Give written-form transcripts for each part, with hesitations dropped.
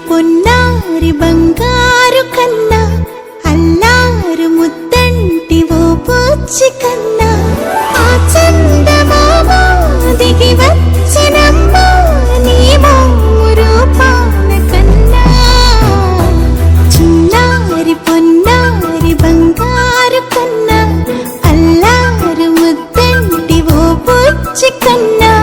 పొన్నారి బంగారు కన్నా అల్లారు ముద్దంటి ఓ పూచి కన్నా ఆ చందమామ దిగి వచ్చినమ్మ నీ రూపాల కన్నా చిన్నారి పొన్నారి బంగారు కన్నా అల్లారు ముద్దంటి ఓ పూచి కన్నా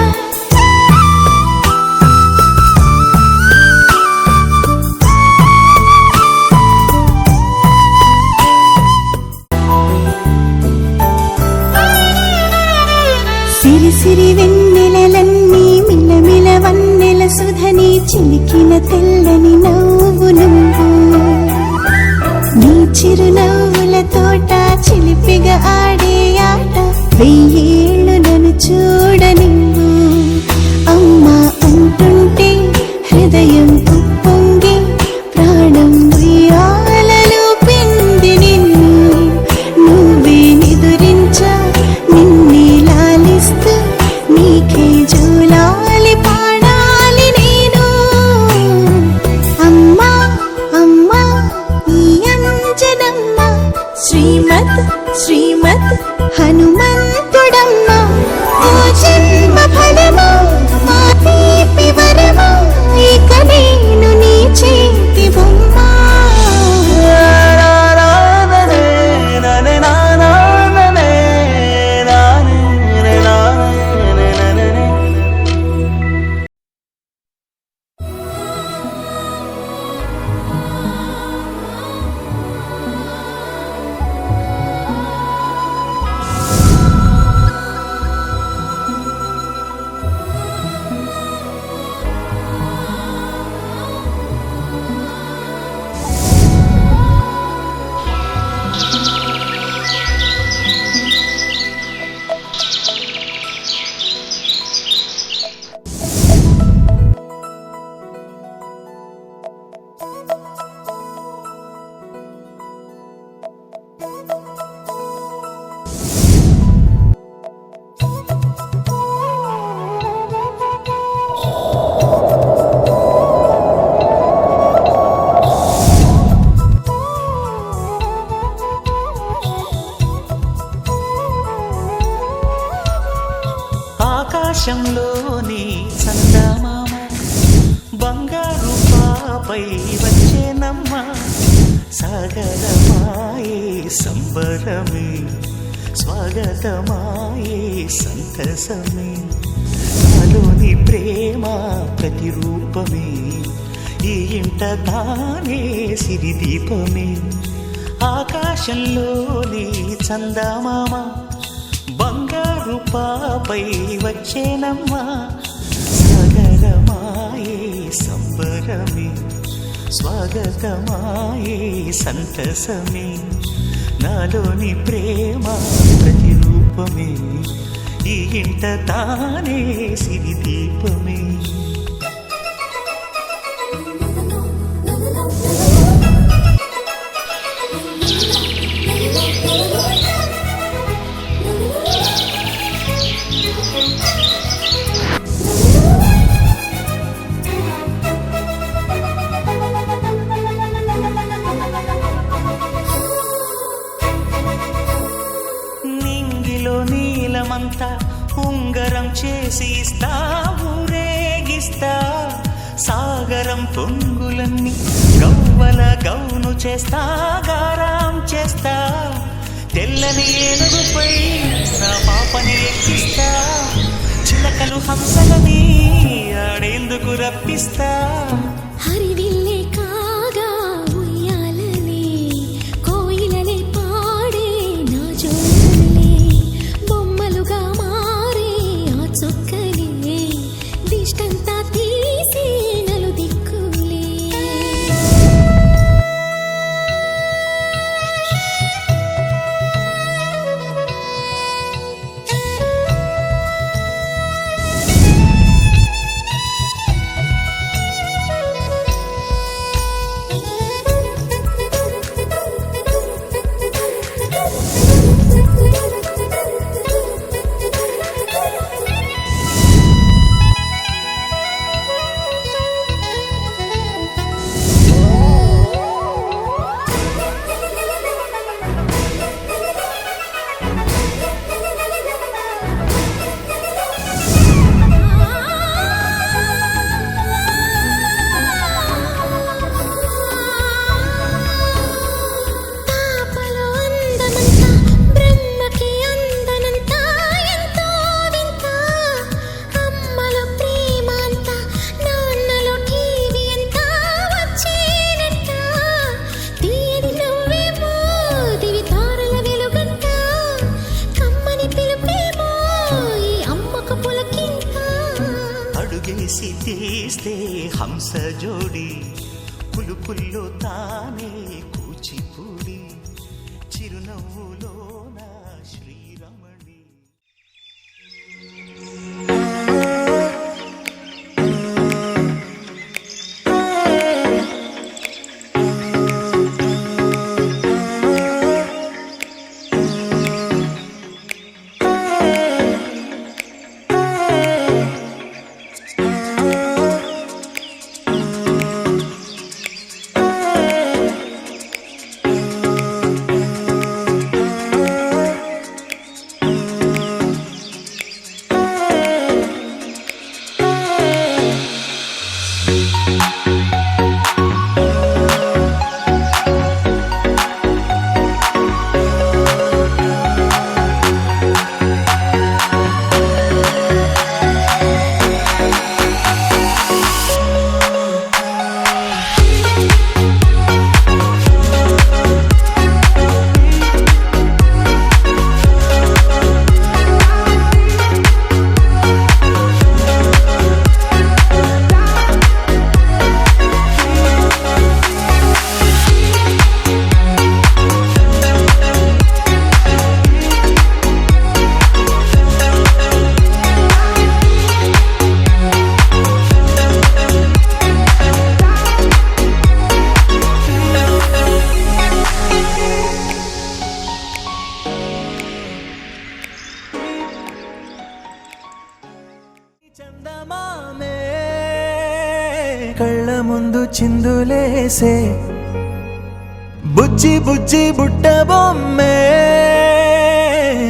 సిరి వెన్నెలలన్నీ మిలమిల వన్నెల సుధని చిలికిన తెల్లని నవ్వు నువ్వు నీ చిరునవ్వుల తోట చిలిపిగా ఆడే ఆట వెయ్యేళ్ళు నన్ను చూడ నువ్వు అమ్మా అంటుంటే హృదయం ఉప్పొంగి ప్రాణం ఉయ్యాలలో పిండి నిన్ను నువ్వే నిదురించా నిన్నే లాలిస్తూ నీకే జూలాలి పాడాలి నేను అమ్మా అమ్మా ఈ అంజనమ్మ శ్రీమత్ శ్రీమత్ హనుమంతుడమ్మ ఓ జన్మ ఫలమా మా తీపి వరమా ఇక నేను నీ చేతి బొమ్మ ఆకాశంలోని చందమామ బంగారు పాపై వచ్చేనమ్మ సాగరమాయే సంబరమే స్వాగతమాయే సంతసమే నాలోని ప్రేమ ప్రతిరూపమే ఈ ఇంట తానే సిరిదీపమే ఆకాశంలోని చందమామ బంగారు పాపై వచ్చేనమ్మా సాగరమాయే సంబరమే స్వాగతమాయే సంతసమే నాలోని ప్రేమ ప్రతిరూపమే ఈ ఇంట తానే సిరిదీపమే నీలమంతా ఉంగరం చేసి ఇస్తా ఊరేగిస్తా సాగరం పొంగులన్నీ గవ్వల గౌను చేస్తా గారాం చేస్తా తెల్లని ఏనుగుపై నా పాపని ఎక్కిస్తా చిలకలు హంసలని ఆడేందుకు రప్పిస్తా హరివిల్లే కాగా ఉయ్యాలలే కోయిలలే పాడే నా జోలలే బొమ్మలుగా మారే ఆ చొక్కలే దిష్టంతా తీసి నలు దిక్కులే తాపలో అందమంతా బ్రహ్మకి అందనంతా ఎంతో వింత అమ్మలో ప్రేమ అంతా నాన్నలో టీవీ అంతా వచ్చేనంట తీయని నవ్వేమో దివి తారల వెలుగంట కమ్మని పిలుపేమో ఈ అమ్మకు పులకింత అడుగేసి తీస్తే హంస జోడి పులుపుల్లో తానే కూచిపూడి చిరునవ్వులోన శ్రీరమణి. చందమామే కళ్ళ ముందు చిందులేసే బుజ్జి బుజ్జి బుట్ట బొమ్మే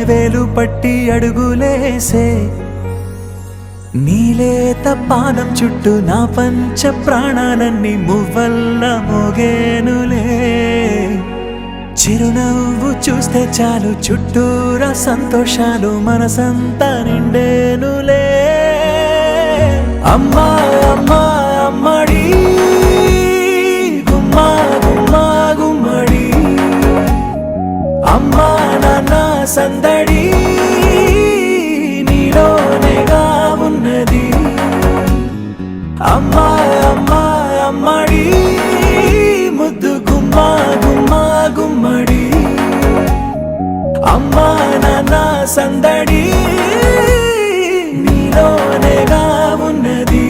వేలు పట్టి అడుగులేసే నీలేత పానం చుట్టూ నా పంచ ప్రాణాలన్నీ మువ్వల్ల మోగేనులే చిరునవ్వు చూస్తే చాలు చుట్టూరా సంతోషాలు మనసంతా నిండేనులే అమ్మా అమ్మా అమ్మడి గుమ్మా గుమ్మా గుమ్మడి అమ్మా నాన్న సందడి నీలోనేగా ఉన్నది అమ్మా అమ్మా అమ్మడి ముద్దు గుమ్మా గుమ్మా గుమ్మడి అమ్మా నాన్న సందడి నీలోనేగా ఉన్నది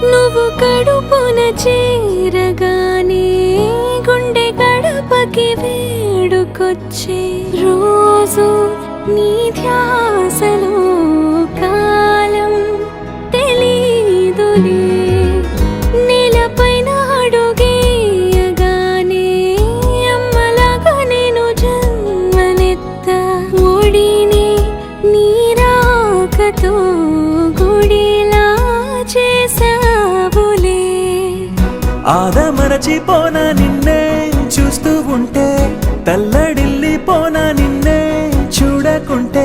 నువ్వు కడుపున చేరగానే గుండె గడపకి వేడుకొచ్చే రోజు నీ ధ్యాసలో కాలం తెలీదులే నేలపైన అడుగేయగానే అమ్మలాగా నేను జన్మనెత్త ఒడిని నీ రాకతో గుడిలా చేసావులే ఆదమరచిపోన నిన్నే చూస్తూ ఉంటే తల్లడిల్లిపోన నిన్నే చూడకుంటే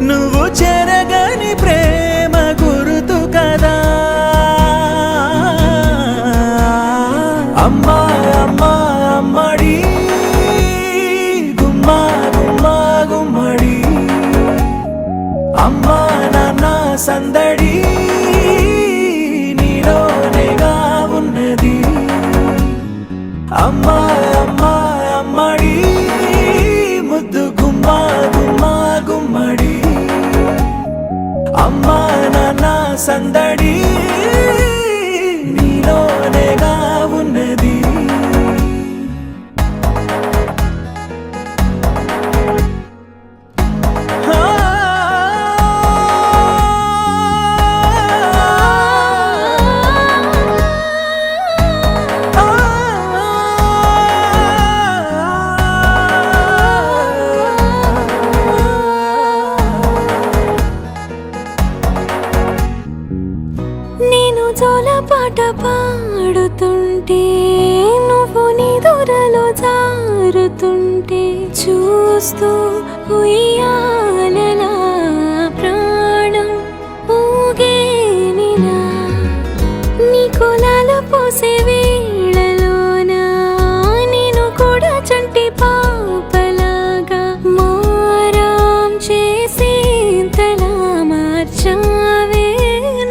నువ్వు చెరగని ప్రేమ గుర్తు కదా అమ్మా అమ్మా అమ్మడి గుమ్మా గుమ్మా గుమ్మడి అమ్మా నాన్న సందడి నీలోనేగా ఉన్నది అమ్మా అమ్మా సందడి నీలోనేగా ఉన్నది. నేను జోలపాట పాడుతుంటే నువ్వు నీ దూరలో జారుతుంటే చూస్తూ ఉయ్యాలలా ప్రాణం ఊగేనిలా నీ కులాల పోసే వేళలోన నేను కూడా చంటి పాపలాగా మారాం చేసేంతలా మార్చావే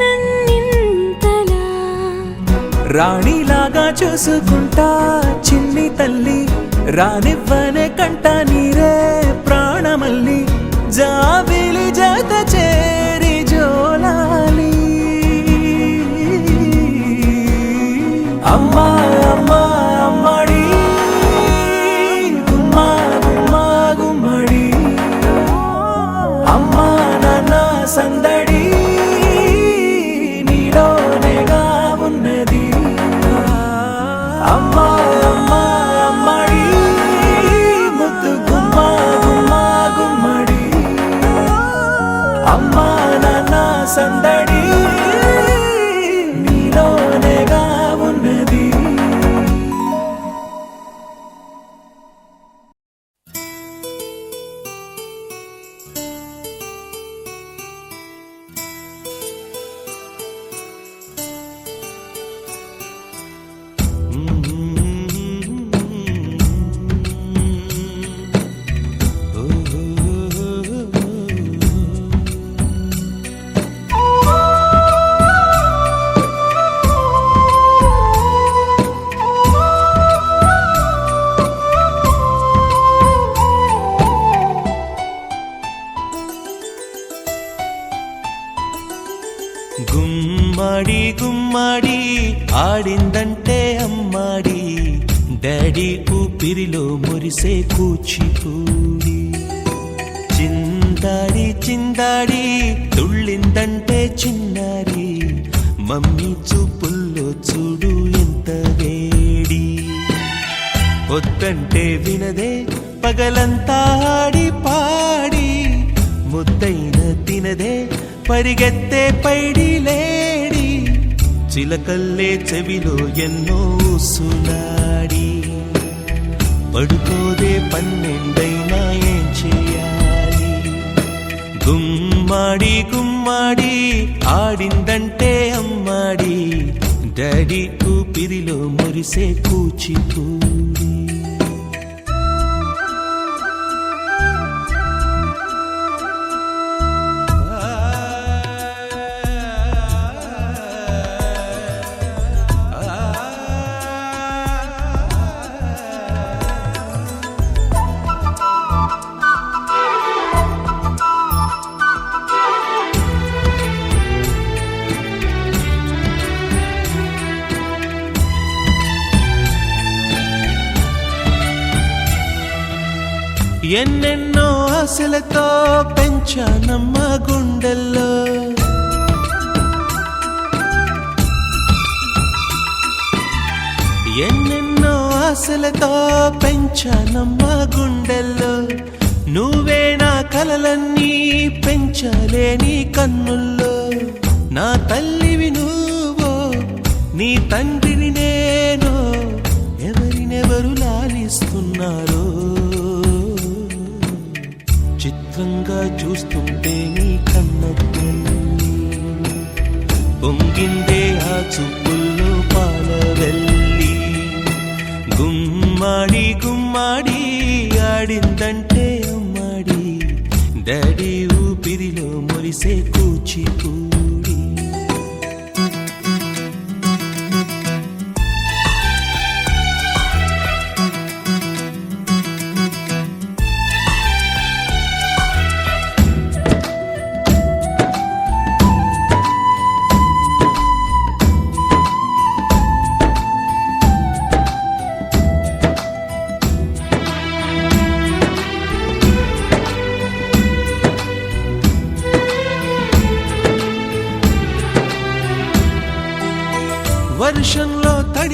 నన్నింతలా. రాణిలాగా చూసుకుంటా చిన్ని తల్లి, రానివ్వనే కంట నీరే ప్రాణమల్లి, జాబిలి జత చేరి జోలాలి. అమ్మా అమ్మా అమ్మడి గుమ్మా గుమ్మా గుమ్మడి, అమ్మా నాన్న సందడి నీలోనేగా ఉన్నది. అమ్మా అమ్మా అమ్మడి ముద్దు గుమ్మా గుమ్మా గుమ్మడి, అమ్మా నాన్న సందడి నీలోనేగా ఉన్నది. గుమ్మడి గుమ్మడి ఆడిందంటే అమ్మాడి, డాడీ ఊపిరిలో మురిసే కూచిపూడి. చిందాడి చిందాడి తుళ్ళిందంటే చిన్నారి, మమ్మీ చూపుల్లో చూడు ఎంత వేడి. వద్దంటే వినదే పగలంతా ఆడి పాడి, ముద్దైన తినదే పరిగెత్తే పైడి లేడి. చిలకల్లే చెవిలో ఎన్నో సునాడి, పడుకోదే పన్నెండైనా ఏం చేయాలి. గుమ్మాడి గుమ్మాడి ఆడిందంటే అమ్మాడి, డాడీ ఊపిరిలో మురిసే కూచిపూడి. ఎన్నెన్నో ఆశలతో పెంచానమ్మ గుండెల్లో, ఎన్నెన్నో ఆశలతో పెంచానమ్మ గుండెల్లో. నువ్వే నా కలలన్నీ పెంచాలే నీ కన్నుల్లో. నా తల్లివి నువ్వో నీ తండ్రిని నేను, ఎవరినెవరు లాలిస్తున్నారో. చిత్రంగా చూస్తుంటే నీ కన్న తల్లి, పొంగిందే ఆ చూపుల్లో పాలవెల్లి. గుమ్మాడి గుమ్మాడి ఆడిందంటే అమ్మాడి, డాడీ ఊపిరిలో మురిసే కూచిపూడి.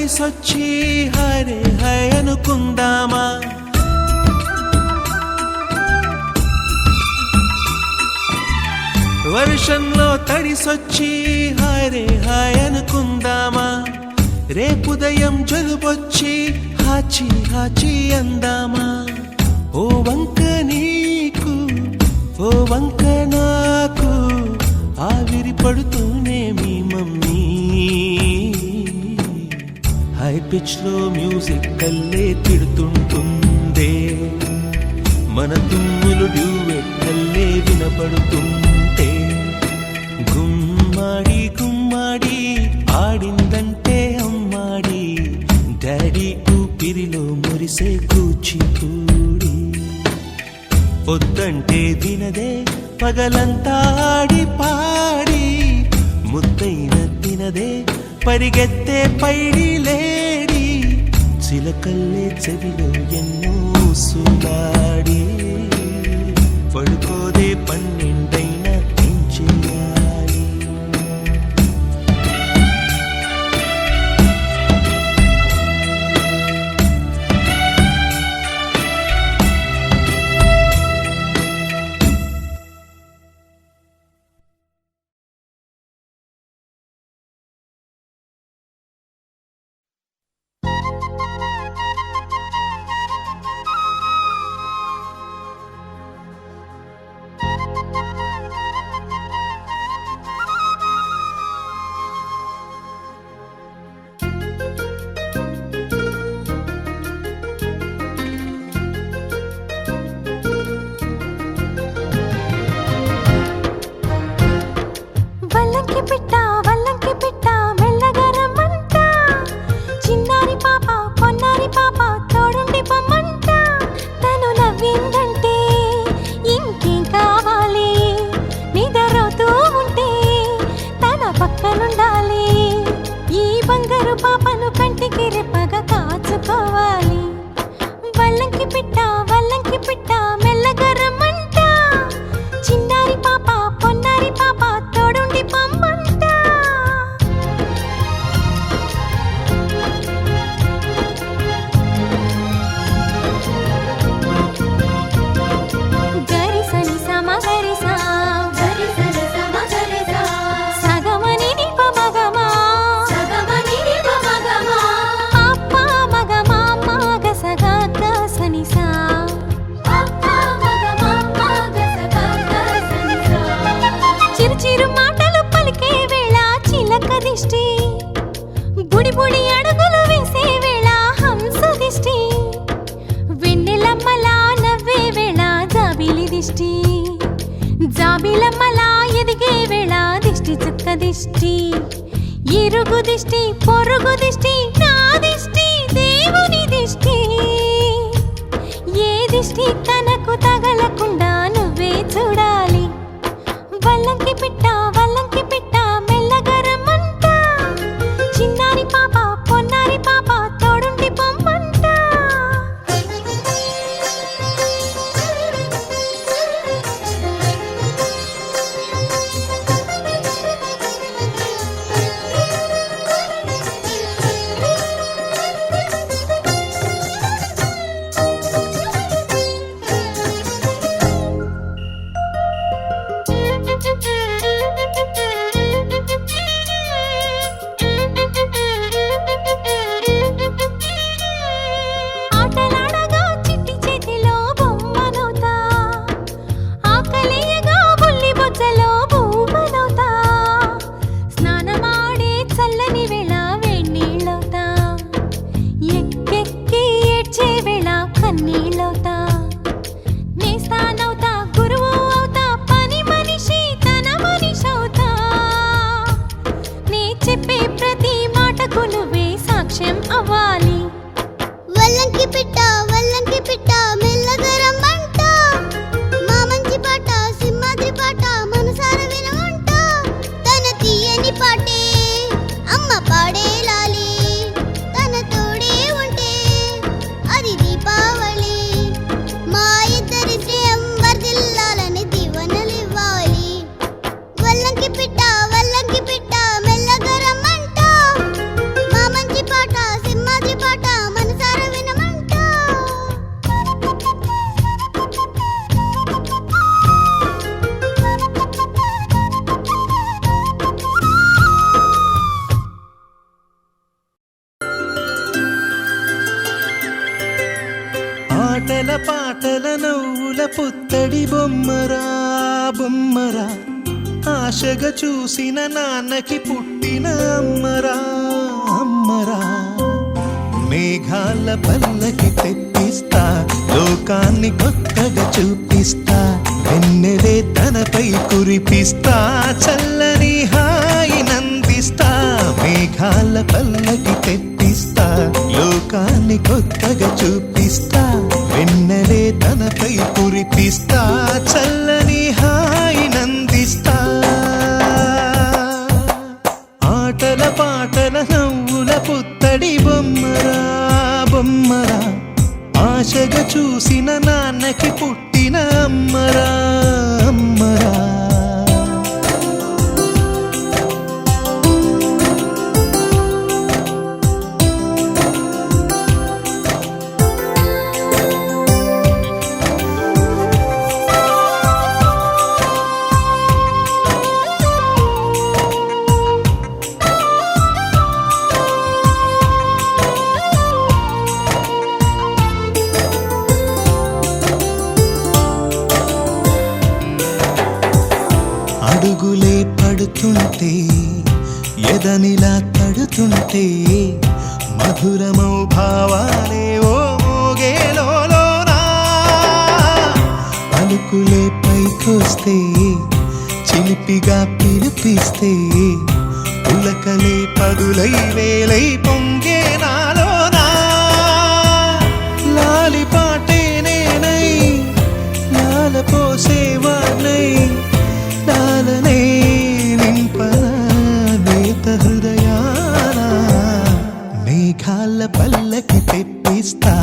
కలిసొచ్చి హరే హై అనుకుందామా, వర్షంలో తడిసొచ్చి హరే హై అనుకుందామా, రేపుదయం జలుబొచ్చి హాచి హాచి అందామా. ఓ వంక నీకు ఓ వంక నాకు ఆవిరి పడుతూనే మీ మమ్మీ, హై పిచ్ లో మ్యూజిక్ కల్లే తిడుతుంటుందే, మన తుమ్ములు డ్యూయెట్ కల్లే వినపడుతుంటే, గుమ్మాడి గుమ్మాడి ఆడిందంటే అమ్మాడి, డాడీ ఊపిరిలో మురిసే కూచిపూడి, పొద్దంటే వినదే పగలంతా ఆడి పాడి, ముద్దైన తినదే పరిగెత్తే పైడి లేడి, చిలకల్లే చెవిలో ఎన్నో సులాడి, పడుకోదే పన్నెండైనా ఏం చేయాలి. వల్లంకి పిట్ట మెల్లగా రమ్మంట, చిన్నారి పాప పొన్నారి పాప తోడుండి పొమ్మంట, తను నవ్విందంటే ఇంకేం కావాలి, నిద్రపోతూ ఉంటే తన పక్కనుండాలి, ఈ బంగారు పాపను కంటికి రెప్పగా కాచుకోవాలి. వల్లంకి పిట్ట మెల్లగా రమ్మంట, చిన్నారి పాప పొన్నారి పాప తోడుండి పొమ్మంట. గరిసని సమగరిసా గరిసని సమగరిసా, సగమని నిప మగమా సగమని నిప మగమా, అప్ప మగమా మగ సగా గసనిసా, అప్ప మగమా మగ సగా గసనిసా. చిరు చిరు మాటలు పలికే వేళ చిలక దిష్టి, బుడి బుడి అడుగులు వేసే వేళ హంస దిష్టి, వెన్నెలమ్మలా నవ్వే వేళ జాబిలి దిష్టి, జాబిలమ్మలా ఎదిగే వేళ దిష్టి చుక్క దిష్టి, ఇరుగు దిష్టి పొరుగు దిష్టి నా దిష్టి దేవుని దిష్టి, ఏ దిష్టి తనకు తగలకుండా నువ్వే చూడాలి. వల్లంకి పిట్ట మెల్లగా రమ్మంట, చిన్నారి పాప పొన్నారి పాప తోడుండి పొమ్మంట. ఆటల పాటల నవ్వుల పుత్తడి బొమ్మరా బొమ్మరా ఆశగా చూసిన నాన్నకి పుట్టిన అమ్మరా అమ్మరా మేఘాల పల్లకి తెప్పిస్తా లోకాన్ని కొత్తగా చూపిస్తా వెన్నెలే తనపై కురిపిస్తా చల్లని హాయి నందిస్తా మేఘాల పల్లకి తెప్పిస్తా లోకాన్ని కొత్తగా చూపిస్తా వెన్నెలే తనపై కురిపిస్తా చల్లని హాయి నందిస్తా ఆటల పాటల నవ్వుల పుత్తడి బొమ్మరా బొమ్మరా ఆశగా చూసిన నాన్నకి పుట్టిన అమ్మరా అమ్మరా అడుగులే పడుతుంటే ఎదనిలా తడుతుంటే మధురమౌ భావాలే ఓ మోగేలోనా పలుకులే పైకొస్తే చిలిపిగా పిలిపిస్తే పులకలే పదులై వేలై పొంగే నాలోనా లాలి పాటే నేనై లాల పోసేవాణ్ణై లాలనే నింపనా నేత హృదయాన మేఘాల పల్లకి తెప్పిస్తా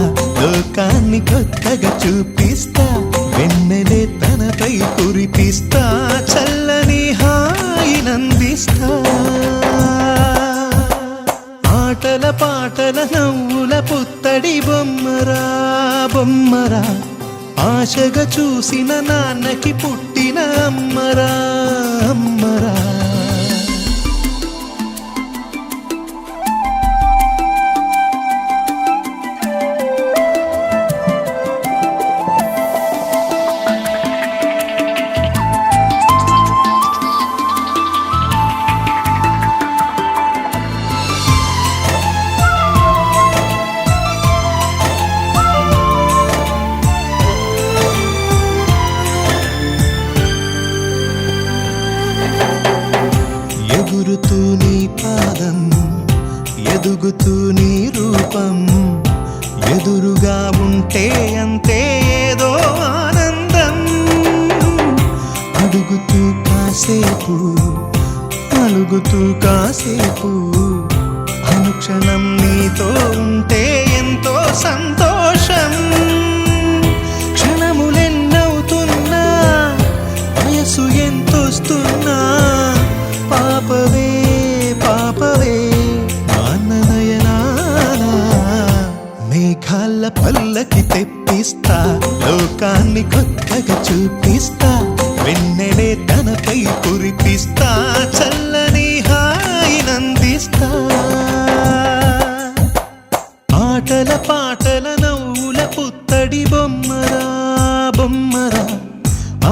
లోకాన్ని కొత్తగా చూపిస్తా వెన్నెలే తనపై కురిపిస్తా చల్లని హాయి నందిస్తా ఆటల పాటల నవ్వుల పుత్తడి బొమ్మరా బొమ్మరా ఆశగా చూసిన నాన్నకి పుట్టిన అమ్మరా అమ్మరా ఎగురుతూ నీ పాదం ఎదుగుతూ నీ రూపం ఎదురుగా ఉంటే అంతే ఏదో ఆనందం అడుగుతూ కాసేపు అలుగుతూ కాసేపు అనుక్షణం నీతో ఉంటే ఎంతో సంతోషం క్షణములెన్నవుతున్నా వయసు ఎంతొస్తున్నా పాపవే పాపవే నాన్ననయనానా మేఘాల పల్లకి తెప్పిస్తా లోకాన్ని కొత్తగా చూపిస్తా వెన్నెలే తనపై కురిపిస్తా చల్లని హాయి నందిస్తా ఆటల పాటల నవ్వుల పుత్తడి బొమ్మరా బొమ్మరా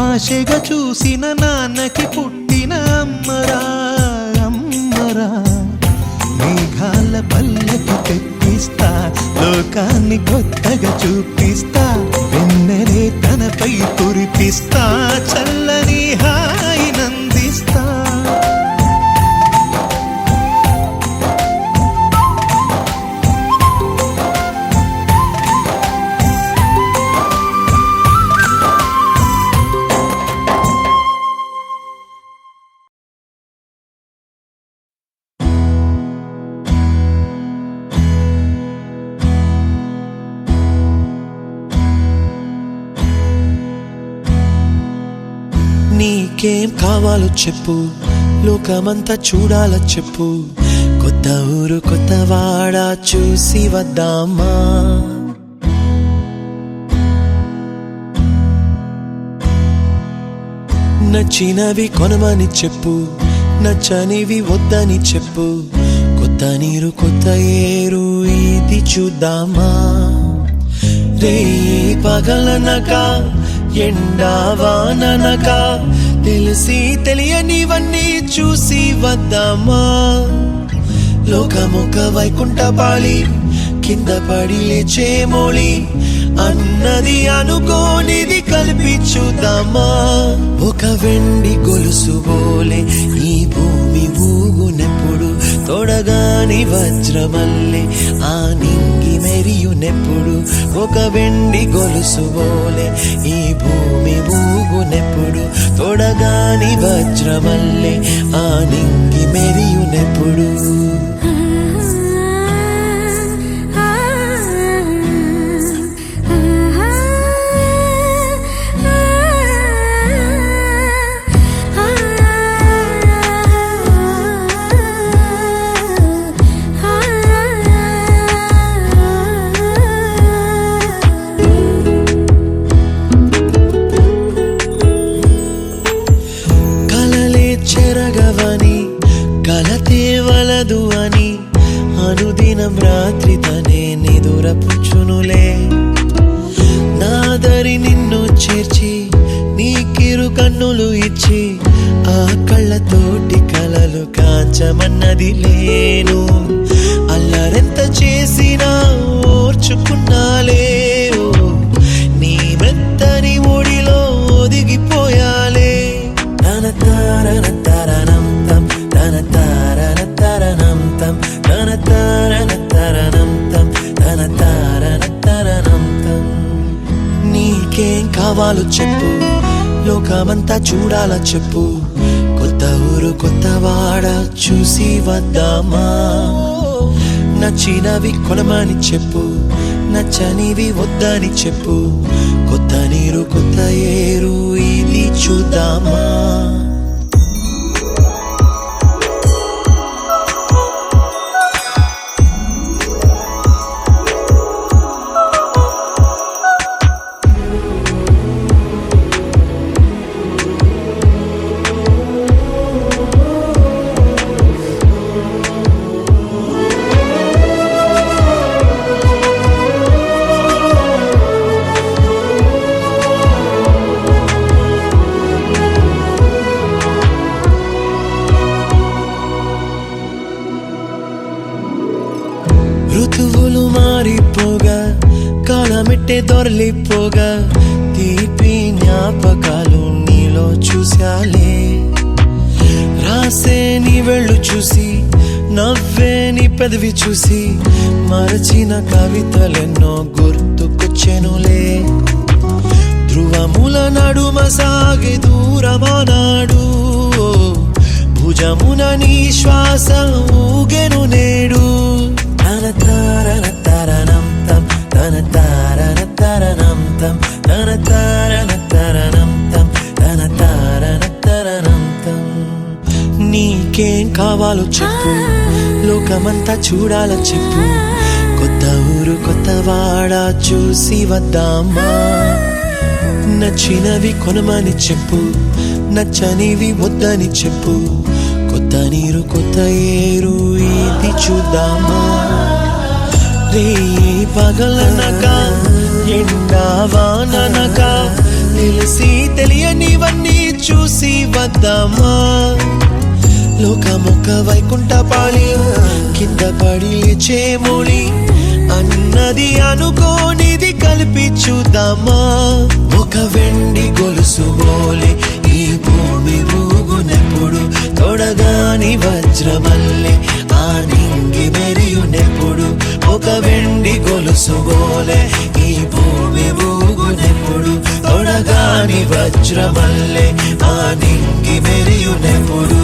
ఆశగా చూసిన నాన్నకి పుట్టిన అమ్మరా అమ్మరా మేఘాల పల్లకి తెప్పిస్తా లోకాన్ని కొత్తగా చూపిస్తా వెన్నెలే తనపై కురిపిస్తా చల్లని హాయి నందిస్తా నీకేం కావాలో చెప్పు లోకమంతా చూడాల చెప్పు కొత్త ఊరు కొత్త వాడ చూసి వద్దామా నచ్చినవి కొనమని చెప్పు నచ్చనివి వద్దని చెప్పు కొత్త నీరు కొత్త ఏరు ఇది చూద్దామా రే పగలనక ఎండావాననక తెలిసి తెలియనివన్నీ చూసి వద్దామా లోకమొక వైకుంఠపాళి కింద పడి లేచే మోళి అన్నది అనుకోనిది కలిపి చూద్దామా ఒక వెండి గొలుసు బోలే ఈ భూమి ఊగునెప్పుడు తొడగాని వజ్రమల్లె ఆ నింగి మెరియునెప్పుడు ఒక వెండి గొలుసు బోలే ఈ భూమి ఊగునెప్పుడు తొడగాని వజ్రమల్లె ఆ నింగి మెరియునెప్పుడు చెరగవని కలతే వలదు అని అనుదినం రాత్రి తనే నిదురపుచ్చునులే నాదరి నిన్ను చేర్చి నీకిరు కన్నులు ఇచ్చి ఆ కళ్ళతోటి కలలు కాంచమన్నది లేను అల్లరెంత చేసినా ఓర్చుకున్నాలే నీ మెత్తని ఒడిలో ఒదిగిపోయాలే నీకేం కావాలో చెప్పు లోకమంతా చూడాల చెప్పు కొత్త ఊరు కొత్త వాడ చూసి వద్దామా నచ్చినవి కొనమని చెప్పు నచ్చనివి వద్దని చెప్పు కొత్త నీరు కొత్త ఏరు ఇది చూద్దామా ఋతువులు మారిపోగా కాలమెట్టే దొరలిపోగా తీపి జ్ఞాపకాలు నీలో చూశాలే రాసే నీ వెళ్ళు చూసి నవ్వే నీ పెదవి చూసి మరచిన కవితలెన్నో గుర్తుకొచ్చెనులే ధ్రువముల నడుమ సాగే దూరమానాడు భుజమున నీ శ్వాస ఊగెను నేడు నీకేం కావాలో చెప్పు లోకమంతా చూడాల చెప్పు కొత్త ఊరు కొత్త వాడ చూసి వద్దామా నచ్చినవి కొనమని చెప్పు నచ్చనివి వద్దని చెప్పు కొత్త నీరు కొత్త ఏరు ఇది చూద్దామా రే పగలనక ఎండావాననక తెలిసి తెలియనివన్నీ చూసి వద్దామా లోకమొక వైకుంఠపాళి కింద పడి లేచే మోళి అన్నది అనుకోనిది కలిపి చూద్దామా ఒక వెండి గొలుసు బోలే ఈ భూమి ఊగునెప్పుడు తొడగాని వజ్రమల్లె ఆ నింగి మెరియునెప్పుడు ఒక వెండి గొలుసు బోలే ఈ భూమి ఊగునెప్పుడు తొడగాని వజ్రమల్లె ఆ నింగి మెరియునెప్పుడు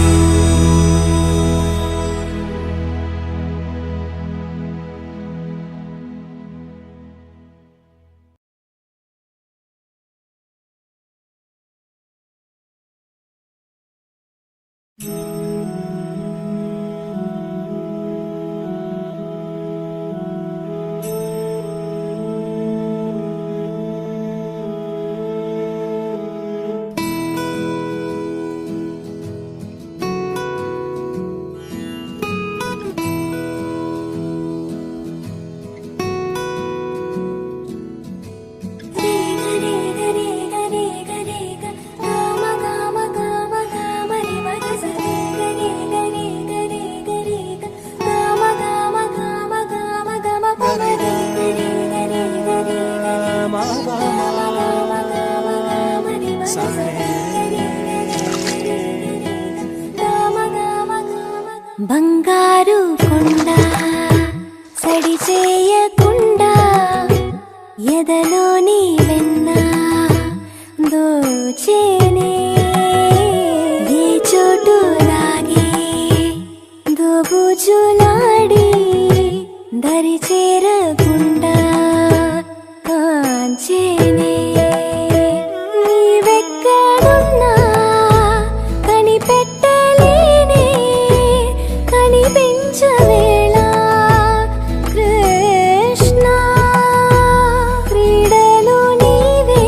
బంగారు కొండ సడి చేయకుండా ఎదలోని వెన్న దోచేనే ఏ చోటు లాగే దోబుజులాడి దరి చేరకుండా కాంచేనే నీవెక్కడున్నా కనిపెట్టలేనే కనిపించవేళ కృష్ణ క్రీడలు నీవే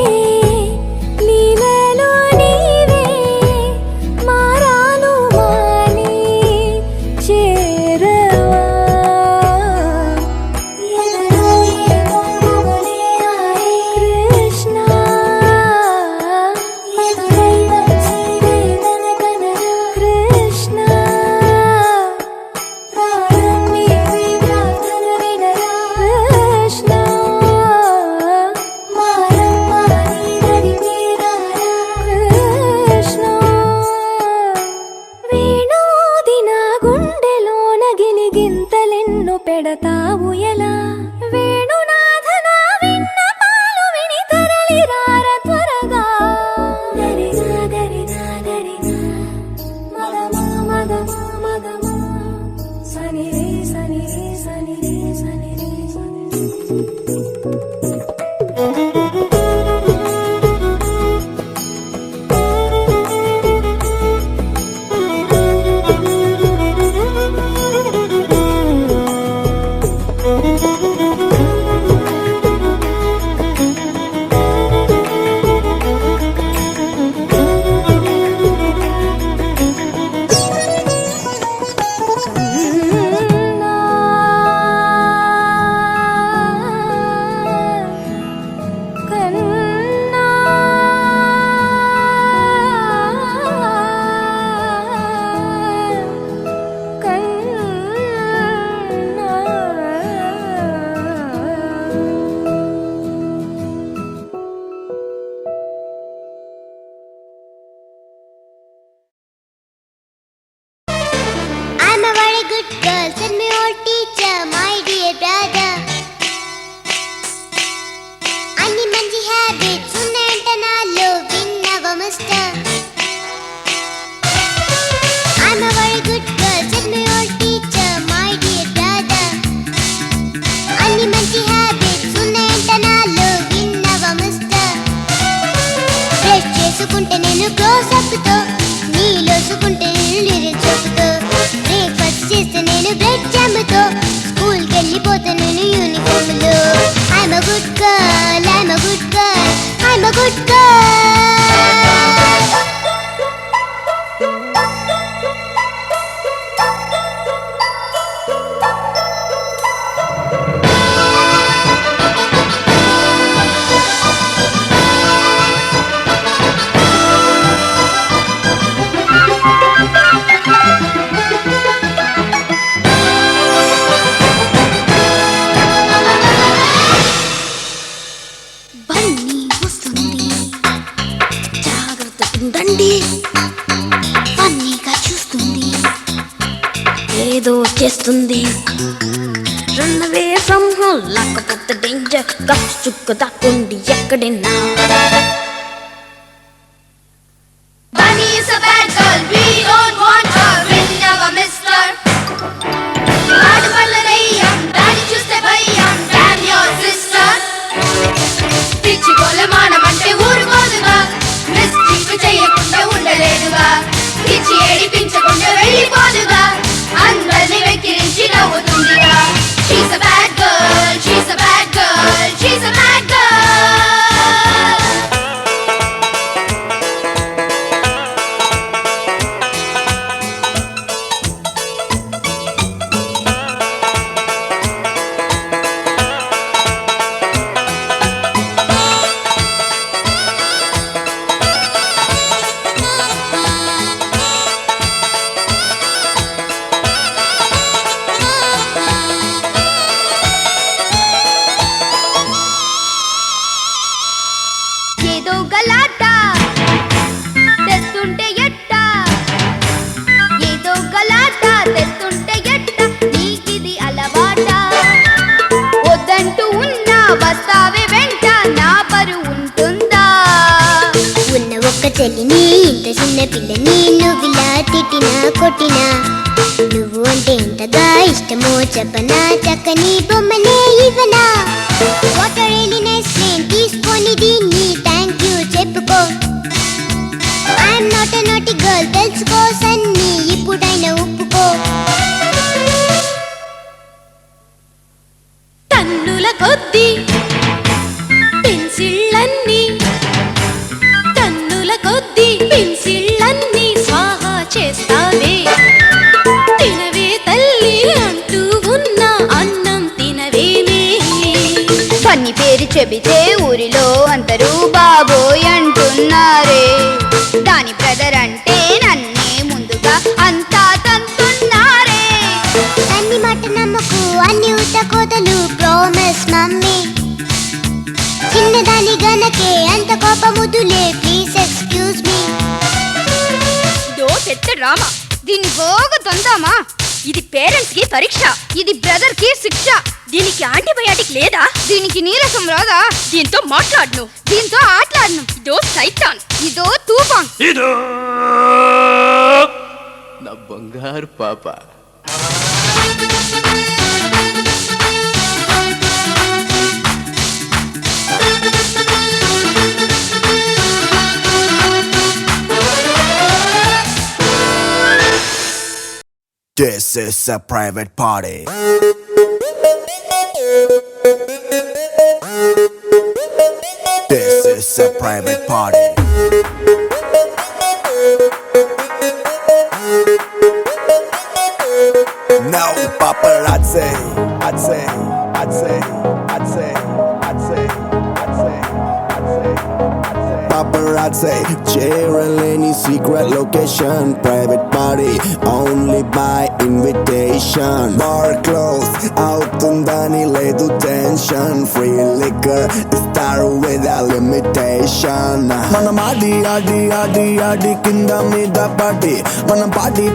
లీలలు నీవే మారాను మాని చేరవా ఎదలో ఏమో మొగలే ఆరే కృష్ణ ఎదురైన వేదన కనరా కృష్ణ ప్రాణం నీవే ప్రార్థన వినరా కృష్ణ మారమ్మ నీ దరి చేరారా కృష్ణ వేణోది నా గుండెలోన గిలిగింతలెన్నో పెడతావు ఎలా వేణునాథ నా విన్నపాలు విని తరలిరార త్వరగా దరిగా దరిగా దరిగా మగమా మగమా మగమా సని రే సని రే సని రే సని రే సని కన్నా I'm a very good girl, said my old teacher, my dear brother. అన్ని మంచి హ్యాబిట్స్ ఉన్నాయంట నాలో విన్నవ mister. I'm a very good girl, said my old teacher, my dear brother. అన్ని మంచి హ్యాబిట్స్ ఉన్నాయంట నాలో విన్నవ మిస్టర్. బ్రష్ చేసుకుంటే నేను క్లోజ్ అప్ తో, నీలోసుకుంటే నేను లిరిక్స్ చెబుతూ, బ్రేక్ఫాస్ట్ చేస్తే నేను బ్రెడ్ జామ్తో, స్కూల్కి వెళ్ళిపోతే నేను యూనిఫామ్లో. I'm a good girl, I'm a good girl, I'm a good girl. Bunny వస్తుంది జాగ్రత్త ఉండండి ఫన్నీగా చూస్తుంది ఏదో చేస్తుంది రన్ అవే ఫ్రమ్ హోమ్ లేకపోతే డేంజర్ గప్పు చుక్క దాక్కుండి ఎక్కడైనా Bunny is a bad girl, we don't want her, win never mister. ఆడపల్ల దయ్యం, దాన్ని చూస్తే భయం, damn your sister. పిచ్చి గోలమానమంటే ఊరుకోదుగా, మిస్టేక్ చేయకుండా ఉండలేదుగా, పిచ్చి ఏడిపించకుండా వెళ్ళిపోదుగా, అందరిని వెక్కిరించి నవ్వుతుందిగా. She's a bad girl, she's a bad girl, she's a bad girl. ఏదో గలాట తెస్తుంటే ఎట్ట, ఏదో గలాట తెస్తుంటే వస్తావే వెంట నా పరువు ఉంటుందా? ఉన్న ఒక్క చెల్లిని ఇంత చిన్న పిల్లని నువ్విలా తిట్టినా కొట్టినా నువ్వు అంటే ఎంతగా ఇష్టమో చెప్పనా చక్కని బొమ్మనే ఇవ్వనా వాటర్ ఎలినెస్ నేను తీసుకొని దీన్ని థ్యాంక్ యూ చెప్పుకో ఐఎమ్ నాట్ ఎ నాటి గర్ల్ తెలుసుకో సన్ని ఇప్పుడైనా ఒప్పుకో టన్నుల కొద్ది పెన్సిళ్ళన్నీ టన్నుల కొద్ది పెన్సిళ్ళన్నీ స్వాహా చేస్తావే తినవే తల్లి అంటూ ఉన్న అన్నం తినవేమే పన్ని పేరు చెబితే ఊరిలో అందరూ బాబోయ్ అంటున్నారే దాని బ్రదర్ అంటే నన్నే ముందుగా అంతా తంతున్నారే అన్ని మాట నమ్మకు అన్ని ఉత్త కోతలు ప్రామిస్ మమ్మీ చిన్నదాని గనకే అంత కోపముదులే ప్లీజ్ ఎక్స్క్యూజ్ మీ దో పెద్ద డ్రామా దీన్ని బాగా తందామా ఇది పేరెంట్స్ కి పరీక్ష ఇది బ్రదర్ కి శిక్ష దీనికి యాంటీబయాటిక్ లేదా దీనికి నీరసం రాదా దీంతో మాట్లాడను దీంతో ఆటలాడను ఇదో సైతాన్ ఇదో తూఫాన్ ఇదో నా బంగారు పాప This is a private party. This is a private party. No paparazzi. I'd say. Paparazzi, cheering any secret location, private party, only by invitation. Bar closed, out undani ledu tension, free liquor, start without limitation. Manam adi kinda mida party, manam party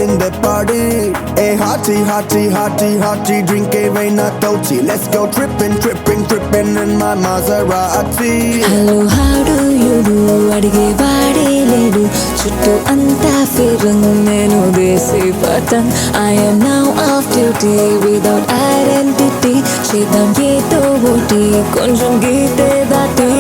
in the party. Hey hearty, drink a veina tochi, let's go tripping in my Maserati. Hello how do you do అడిగే వాడే లేడు చుట్టూ అంతా ఫిరంగ్ నేను దేశీ పటన్ I'm now off duty without identity చేద్దాం ఏదో ఒకటి కొంచెం గీతే దాటి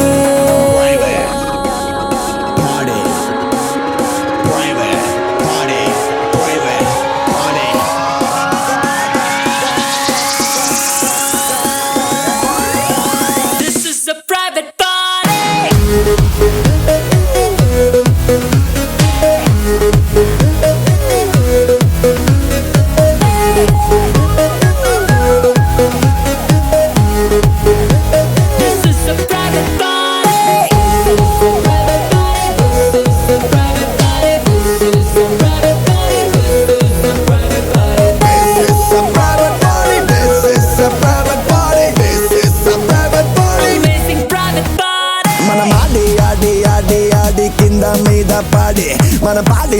మన పాడి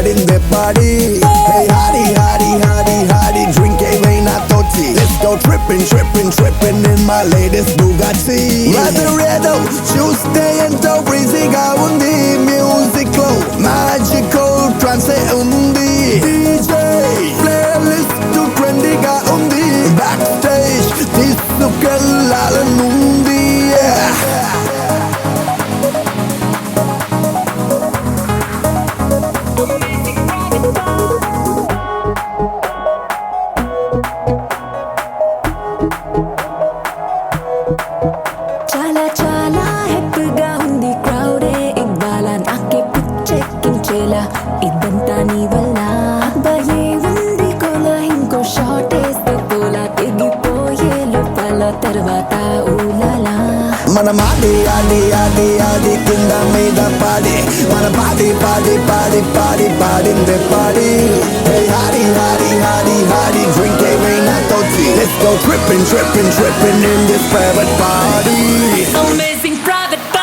in the party. Hey hardy, drink a veina toti. Let's go tripping in my latest Bugatti. Lazaretto, Tuesday ఎంతో breezyగా ఉంది. Music low, magical trance ఉంది. DJ playlist trendyగా ఉంది. Backstage తీసుకెళ్ళాలనుంది. చాలా హ్యాపీగా ఉంది క్రౌడే ఇవ్వాల నాకే పిచ్చెక్కించేలా ఇదంతా నీ వల్ల అబ్బాయే ఉంది కోలా ఇంకో షాట్ వేస్తే పోలా తెగిపోయే లోపల తర్వాత ఊలలా మన మాడి కింద మీద పాడి మన పాడి in the party. Hey hardy, drink a veina toti. Let's go tripping in this private party. Amazing private party.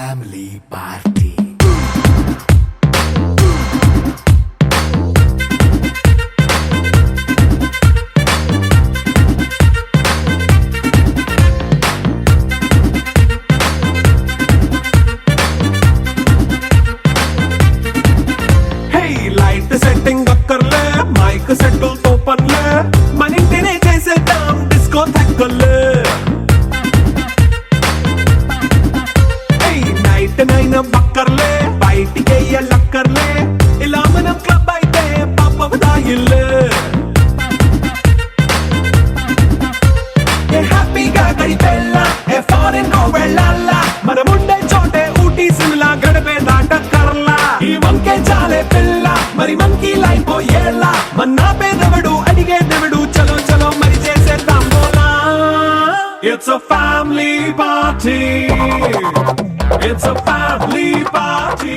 Family party light setting అక్కర్లే మైక్ సెట్టుల్ తో పనులే మన ఇంటినే చేసేద్దాం డిస్కో థక్కర్లే నైట్ నైన్ బక్కర్లే బయటికి లక్కర్లే ఇలా మనం క్లబ్ అయితే పాపదాయిల్లే హ్యాపీగా గడిపెళ్ళ ఏ ఫారెన్ నో వెళ్ళాల మనం ఉండే చోటే ఊటీ సిమ్లా గడిపే దాటక్కర్లా ఈ వంకే చాలే పిల్ల మరి మంకీ లైఫ్ ఏళ్ళ మన్నా పేదవడు అడిగేదెవడు చలో చలో మరి చేసేద్దాం బోలా it's a family party it's a family party